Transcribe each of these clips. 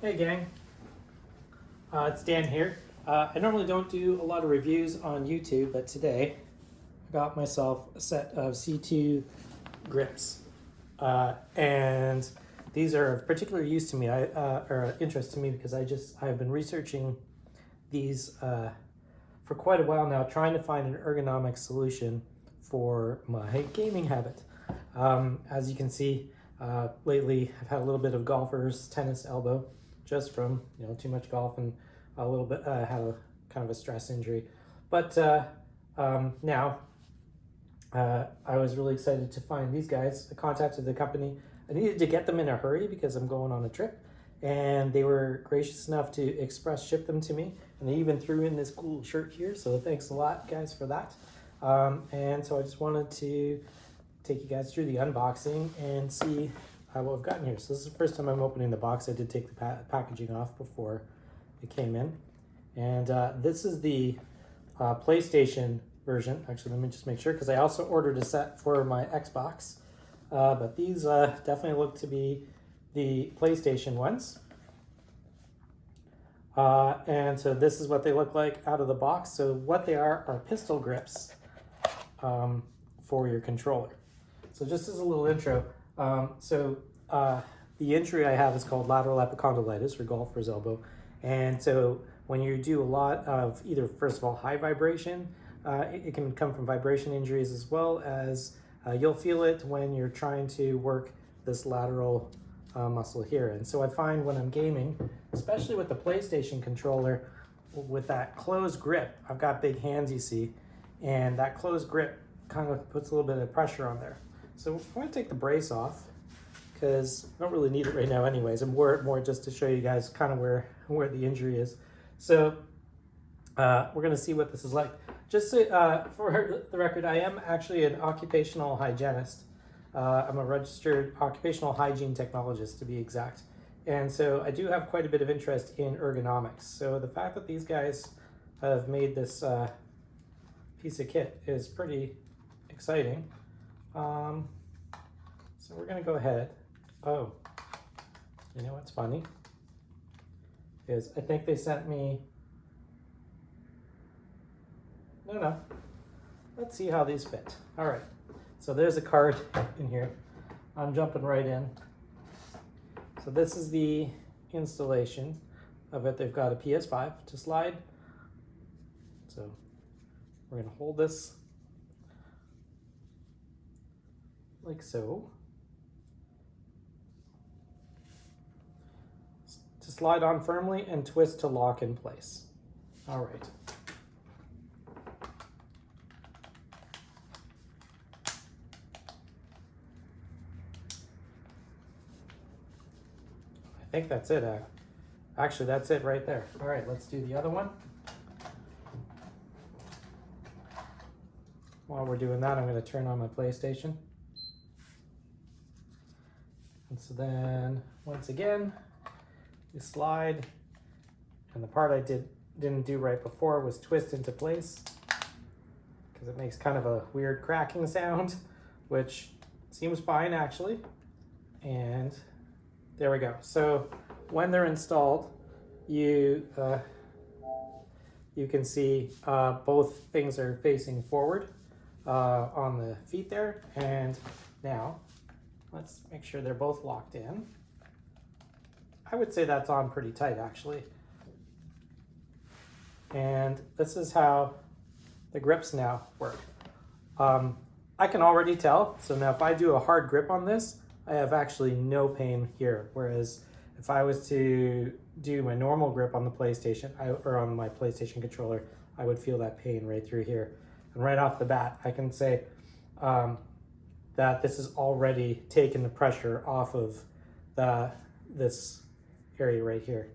Hey gang, it's Dan here. I normally don't do a lot of reviews on YouTube, but today I got myself a set of C2 grips. And these are of particular use to me, or interest to me, because I've been researching these for quite a while now, trying to find an ergonomic solution for my gaming habit. As you can see, lately I've had a little bit of golfer's tennis elbow, just from too much golf, and a little bit had a kind of a stress injury. But now I was really excited to find these guys. I contacted the company. I needed to get them in a hurry because I'm going on a trip, and they were gracious enough to express ship them to me, and they even threw in this cool shirt here, so thanks a lot guys for that. And so I just wanted to take you guys through the unboxing and see what we've gotten here. So this is the first time I'm opening the box. I did take the packaging off before it came in. And this is the PlayStation version. Actually, let me just make sure, because I also ordered a set for my Xbox. But these definitely look to be the PlayStation ones. And so this is what they look like out of the box. So what they are pistol grips for your controller. So just as a little intro, the injury I have is called lateral epicondylitis, or golfer's elbow. And so when you do a lot of either, first of all, high vibration, it can come from vibration injuries, as well as you'll feel it when you're trying to work this lateral muscle here. And so I find when I'm gaming, especially with the PlayStation controller, with that closed grip, I've got big hands, you see, and that closed grip kind of puts a little bit of pressure on there. So I'm going to take the brace off, because I don't really need it right now anyways. I'm more just to show you guys kind of where the injury is. So we're going to see what this is like. Just for the record, I am actually an occupational hygienist. I'm a registered occupational hygiene technologist, to be exact. And so I do have quite a bit of interest in ergonomics. So the fact that these guys have made this piece of kit is pretty exciting. So we're going to go ahead. Oh, you know what's funny? Is I think they sent me... No. Let's see how these fit. All right. So there's a card in here. I'm jumping right in. So this is the installation of it. They've got a PS5 to slide. So we're going to hold this like so, to slide on firmly, and twist to lock in place. All right. I think that's it. Actually, that's it right there. All right, let's do the other one. While we're doing that, I'm going to turn on my PlayStation. And so then, once again, you slide, and the part I didn't do right before was twist into place, because it makes kind of a weird cracking sound, which seems fine actually. And there we go. So when they're installed, you can see both things are facing forward on the feet there. And now let's make sure they're both locked in. I would say that's on pretty tight actually. And this is how the grips now work. I can already tell. So now if I do a hard grip on this, I have actually no pain here. Whereas if I was to do my normal grip on the PlayStation, or on my PlayStation controller, I would feel that pain right through here. And right off the bat, I can say that this has already taken the pressure off of this area right here.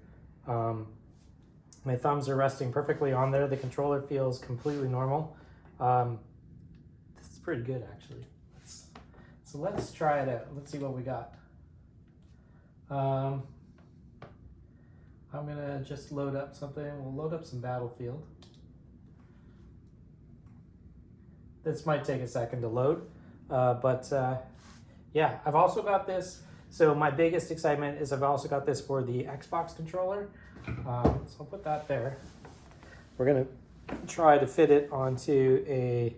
My thumbs are resting perfectly on there. The controller feels completely normal. This is pretty good actually. So let's try it out. Let's see what we got. I'm gonna just load up something. We'll load up some Battlefield. This might take a second to load, but yeah, I've also got this So my biggest excitement is I've also got this for the Xbox controller. So I'll put that there. We're gonna try to fit it onto a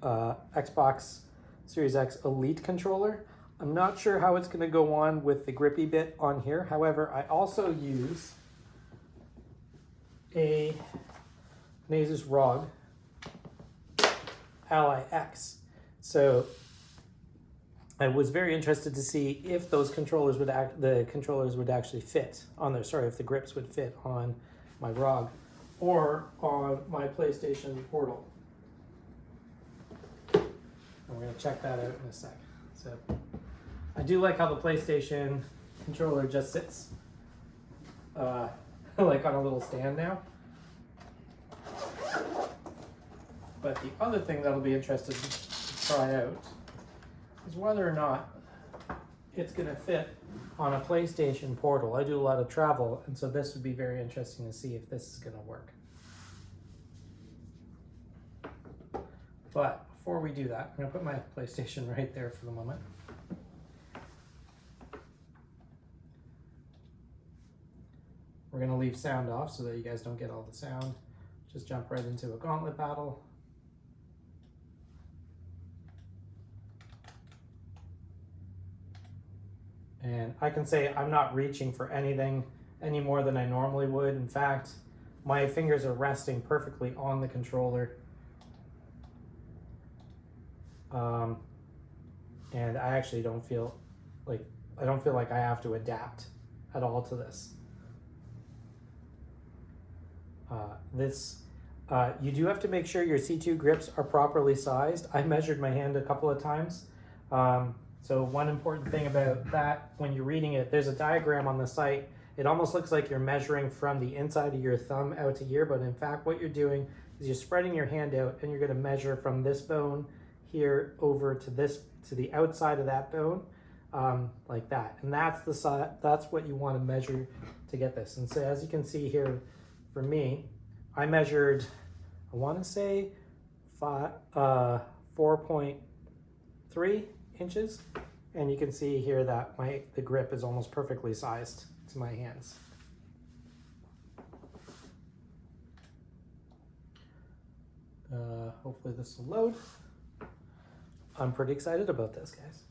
Xbox Series X Elite controller. I'm not sure how it's gonna go on with the grippy bit on here. However, I also use a Asus ROG Ally X. So I was very interested to see if those controllers would actually fit on there. Sorry, if the grips would fit on my ROG or on my PlayStation Portal. And we're gonna check that out in a sec. So I do like how the PlayStation controller just sits like on a little stand now. But the other thing that'll be interesting to try out is whether or not it's gonna fit on a PlayStation Portal. I do a lot of travel, and so this would be very interesting to see if this is gonna work. But before we do that, I'm gonna put my PlayStation right there for the moment. We're gonna leave sound off so that you guys don't get all the sound. Just jump right into a gauntlet battle. And I can say I'm not reaching for anything any more than I normally would. In fact, my fingers are resting perfectly on the controller. And I actually don't feel like I have to adapt at all to this. You do have to make sure your C2 grips are properly sized. I measured my hand a couple of times. So one important thing about that, when you're reading it, there's a diagram on the site. It almost looks like you're measuring from the inside of your thumb out to here, but in fact what you're doing is you're spreading your hand out and you're gonna measure from this bone here over to the outside of that bone, like that. And that's what you wanna measure to get this. And so as you can see here, for me, I measured, I wanna say 4.3 inches, and you can see here that the grip is almost perfectly sized to my hands. Hopefully this will load. I'm pretty excited about this, guys.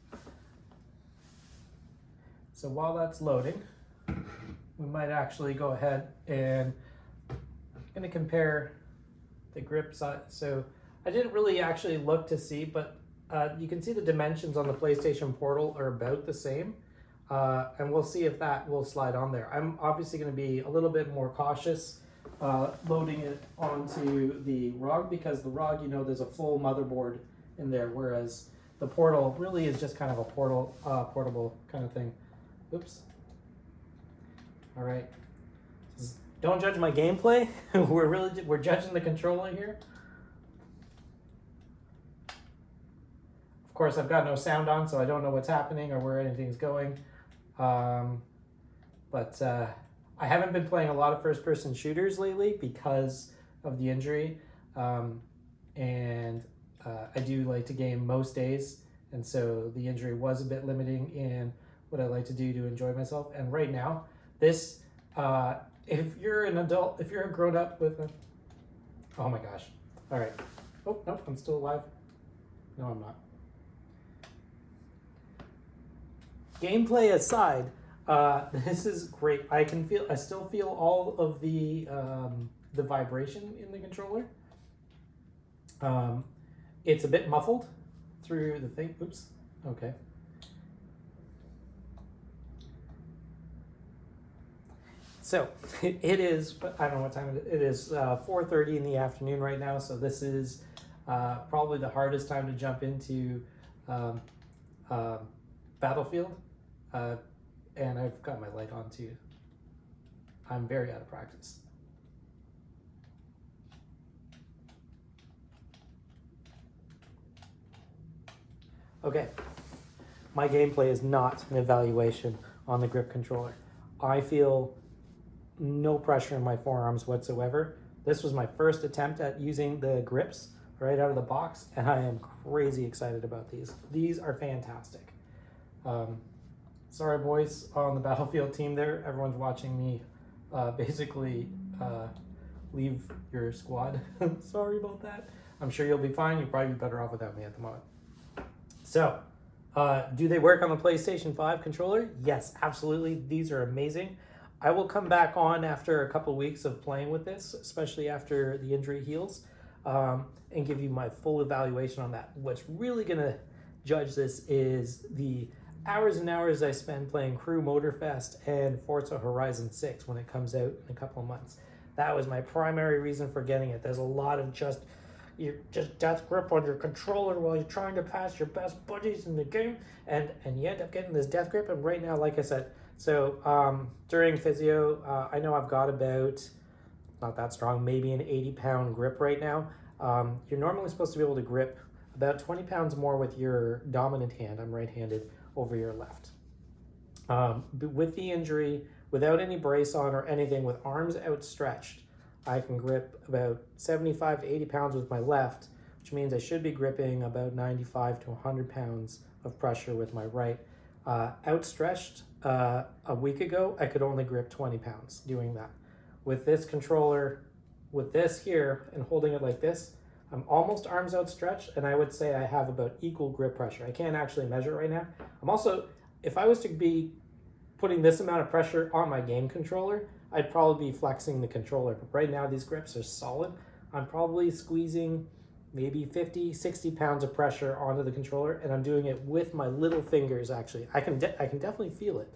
So while that's loading, we might actually go ahead and I'm gonna compare the grip size. So I didn't really actually look to see, but you can see the dimensions on the PlayStation Portal are about the same, and we'll see if that will slide on there. I'm obviously going to be a little bit more cautious loading it onto the ROG, because the ROG, you know, there's a full motherboard in there, whereas the Portal really is just kind of a portable kind of thing. Oops. All right. Don't judge my gameplay. we're judging the controller here. Of course, I've got no sound on, so I don't know what's happening or where anything's going. But I haven't been playing a lot of first-person shooters lately because of the injury. And I do like to game most days, and so the injury was a bit limiting in what I like to do to enjoy myself. And right now, this, if you're an adult, if you're a grown-up with a... Oh my gosh. All right. Oh, no, I'm still alive. No, I'm not. Gameplay aside, this is great. I still feel all of the vibration in the controller. It's a bit muffled through the thing. Oops. Okay. So it is, I don't know what time it is. It is 4:30 in the afternoon right now. So this is probably the hardest time to jump into Battlefield. And I've got my light on too. I'm very out of practice. Okay, my gameplay is not an evaluation on the grip controller. I feel no pressure in my forearms whatsoever. This was my first attempt at using the grips right out of the box, and I am crazy excited about these. These are fantastic. sorry boys on the Battlefield team there. Everyone's watching me basically leave your squad. Sorry about that. I'm sure you'll be fine. You'll probably be better off without me at the moment. So, do they work on the PlayStation 5 controller? Yes, absolutely. These are amazing. I will come back on after a couple weeks of playing with this, especially after the injury heals, and give you my full evaluation on that. What's really going to judge this is the hours and hours I spend playing Crew Motorfest and Forza Horizon 6 when it comes out in a couple of months. That was my primary reason for getting it. There's a lot of just death grip on your controller while you're trying to pass your best buddies in the game, and you end up getting this death grip. And right now, like I said, so during physio, I know I've got about, not that strong, maybe an 80-pound grip right now. You're normally supposed to be able to grip about 20 pounds more with your dominant hand, I'm right-handed, over your left. But with the injury, without any brace on or anything, with arms outstretched, I can grip about 75 to 80 pounds with my left, which means I should be gripping about 95 to 100 pounds of pressure with my right. Outstretched, a week ago, I could only grip 20 pounds doing that. With this controller, with this here, and holding it like this, I'm almost arms outstretched, and I would say I have about equal grip pressure. I can't actually measure right now. I'm also, if I was to be putting this amount of pressure on my game controller, I'd probably be flexing the controller. But right now, these grips are solid. I'm probably squeezing maybe 50, 60 pounds of pressure onto the controller, and I'm doing it with my little fingers, actually. I can definitely feel it,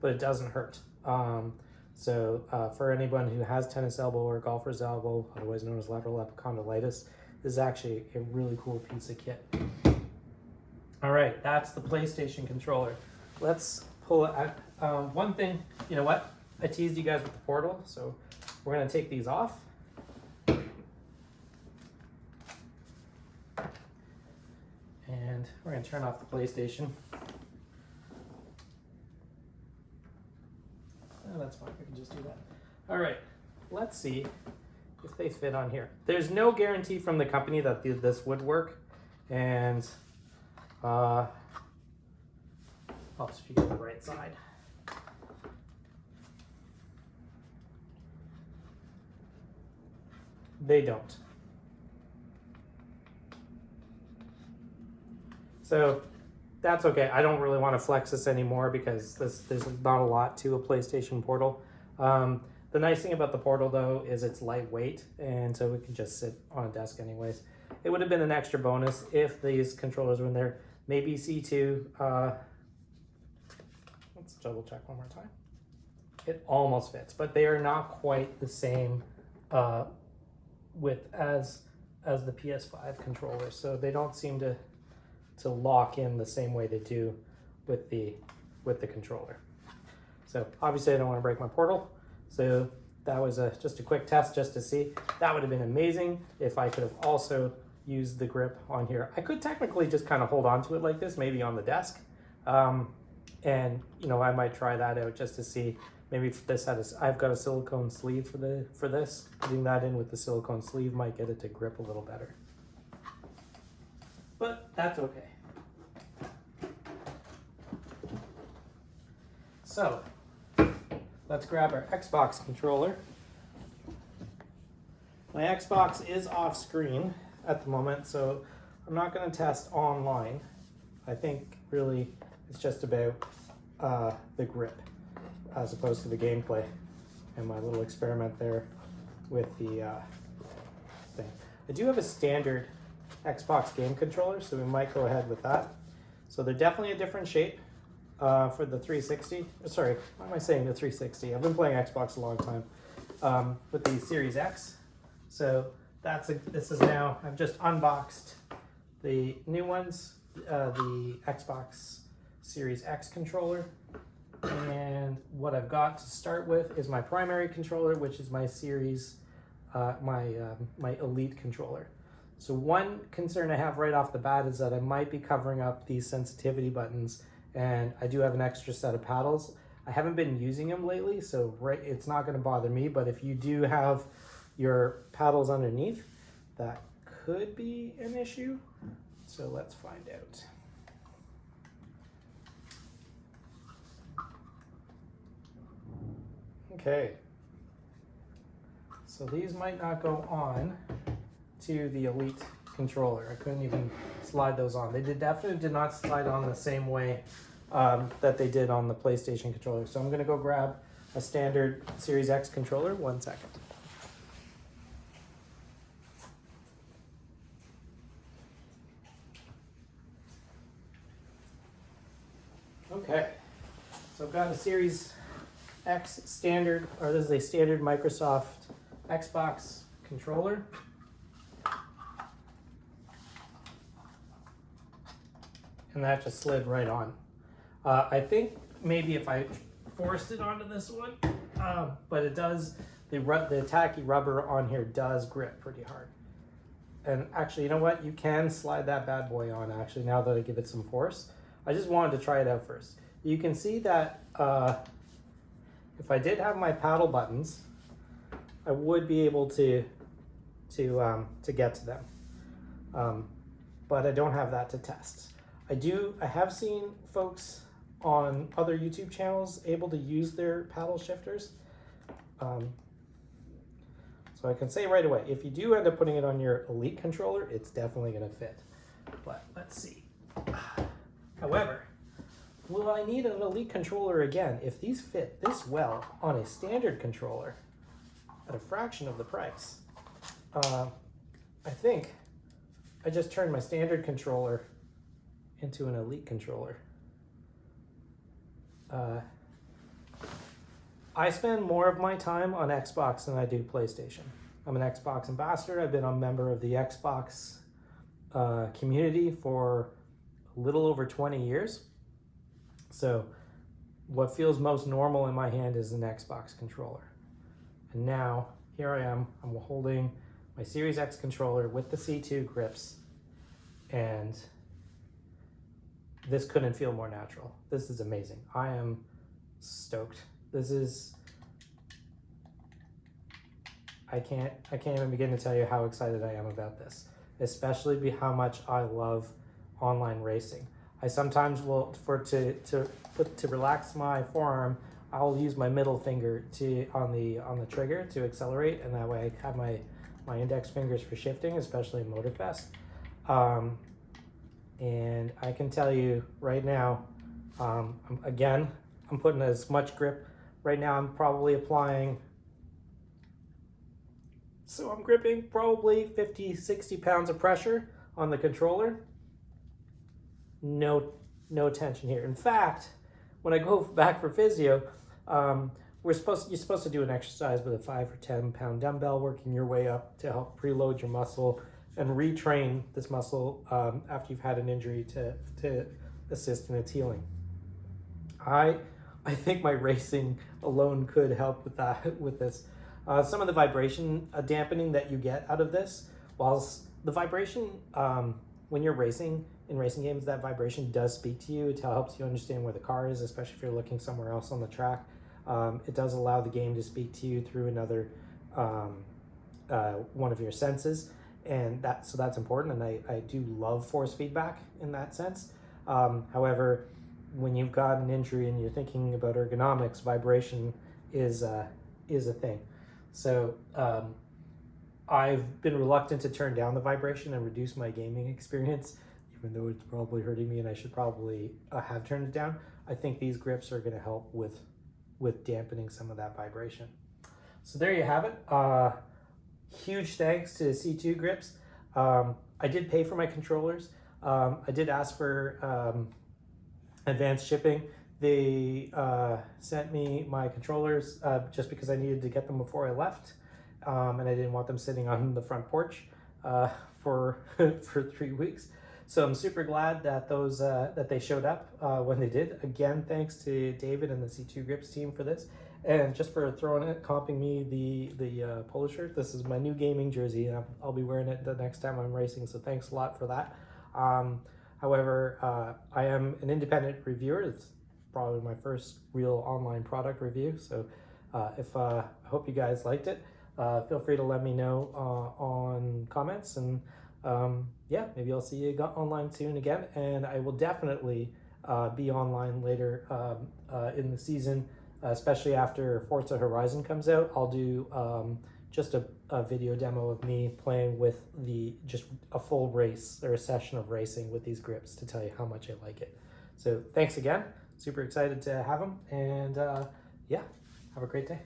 but it doesn't hurt. So for anyone who has tennis elbow or golfer's elbow, otherwise known as lateral epicondylitis, this is actually a really cool piece of kit. All right, that's the PlayStation controller. Let's pull it out. One thing, you know what? I teased you guys with the portal, so we're gonna take these off. And we're gonna turn off the PlayStation. Oh, that's fine, we can just do that. All right, let's see if they fit on here. There's no guarantee from the company that this would work, and helps if you get the right side. They don't. So that's okay. I don't really want to flex this anymore because there's not a lot to a PlayStation Portal. The nice thing about the Portal though is it's lightweight, and so it can just sit on a desk anyways. It would have been an extra bonus if these controllers were in there. Maybe C2, let's double check one more time. It almost fits, but they are not quite the same width as the PS5 controllers, so they don't seem to lock in the same way they do with the controller. So obviously I don't want to break my Portal, so that was just a quick test just to see. That would have been amazing if I could have also used the grip on here. I could technically just kind of hold on to it like this, maybe on the desk, and you know, I might try that out just to see. Maybe if this had I've got a silicone sleeve for this. Putting that in with the silicone sleeve might get it to grip a little better. But that's okay. So let's grab our Xbox controller. My Xbox is off screen at the moment, so I'm not going to test online. I think really it's just about the grip as opposed to the gameplay and my little experiment there with the thing. I do have a standard Xbox game controller, so we might go ahead with that. So they're definitely a different shape for the 360. Sorry, why am I saying the 360? I've been playing Xbox a long time with the Series X. So this is now, I've just unboxed the new ones, the Xbox Series X controller. And what I've got to start with is my primary controller, which is my Series, my Elite controller. So one concern I have right off the bat is that I might be covering up these sensitivity buttons, and I do have an extra set of paddles. I haven't been using them lately, so it's not going to bother me, but if you do have your paddles underneath, that could be an issue. So let's find out. Okay, so these might not go on to the Elite controller. I couldn't even slide those on. They definitely did not slide on the same way that they did on the PlayStation controller. So I'm gonna go grab a standard Series X controller. 1 second. Okay, so I've got a Series X standard, or this is a standard Microsoft Xbox controller. And that just slid right on. I think maybe if I forced it onto this one, but it does, the tacky rubber on here does grip pretty hard. And actually, you know what? You can slide that bad boy on, actually, now that I give it some force. I just wanted to try it out first. You can see that if I did have my paddle buttons, I would be able to get to them. But I don't have that to test. I have seen folks on other YouTube channels able to use their paddle shifters. So I can say right away, if you do end up putting it on your Elite controller, it's definitely gonna fit. But let's see. However, will I need an Elite controller again if these fit this well on a standard controller at a fraction of the price? I think I just turned my standard controller into an Elite controller. I spend more of my time on Xbox than I do PlayStation. I'm an Xbox ambassador. I've been a member of the Xbox community for a little over 20 years. So what feels most normal in my hand is an Xbox controller. And now here I am, I'm holding my Series X controller with the C2 grips, and this couldn't feel more natural. This is amazing. I am stoked. I can't even begin to tell you how excited I am about this, especially how much I love online racing. I sometimes will, to relax my forearm, I'll use my middle finger on the trigger to accelerate, and that way I have my index fingers for shifting, especially in Motorfest. And I can tell you right now, I'm putting as much grip. Right now I'm probably applying, so I'm gripping probably 50, 60 pounds of pressure on the controller. No tension here. In fact, when I go back for physio, you're supposed to do an exercise with a 5 or 10 pound dumbbell, working your way up to help preload your muscle and retrain this muscle after you've had an injury to assist in its healing. I think my racing alone could help with that, with this. Some of the vibration dampening that you get out of this, whilst the vibration, when you're racing, in racing games, that vibration does speak to you. It helps you understand where the car is, especially if you're looking somewhere else on the track. It does allow the game to speak to you through another one of your senses, and that's important, and I do love force feedback in that sense. However, when you've got an injury and you're thinking about ergonomics, vibration is a thing. So I've been reluctant to turn down the vibration and reduce my gaming experience, even though it's probably hurting me and I should probably have turned it down. I think these grips are going to help with dampening some of that vibration. So there you have it. Huge thanks to C2 Grips. I did pay for my controllers. I did ask for advanced shipping. They sent me my controllers just because I needed to get them before I left, and I didn't want them sitting on the front porch for 3 weeks. So I'm super glad that that they showed up when they did. Again, thanks to David and the C2 Grips team for this, and just for comping me the polo shirt. This is my new gaming jersey, and I'll be wearing it the next time I'm racing. So thanks a lot for that. However, I am an independent reviewer. It's probably my first real online product review. So I hope you guys liked it. Feel free to let me know on comments, and yeah, maybe I'll see you online soon again. And I will definitely be online later in the season especially after Forza Horizon comes out. I'll do just a video demo of me playing with just a full race or a session of racing with these grips to tell you how much I like it. So thanks again. Super excited to have them, and yeah, have a great day.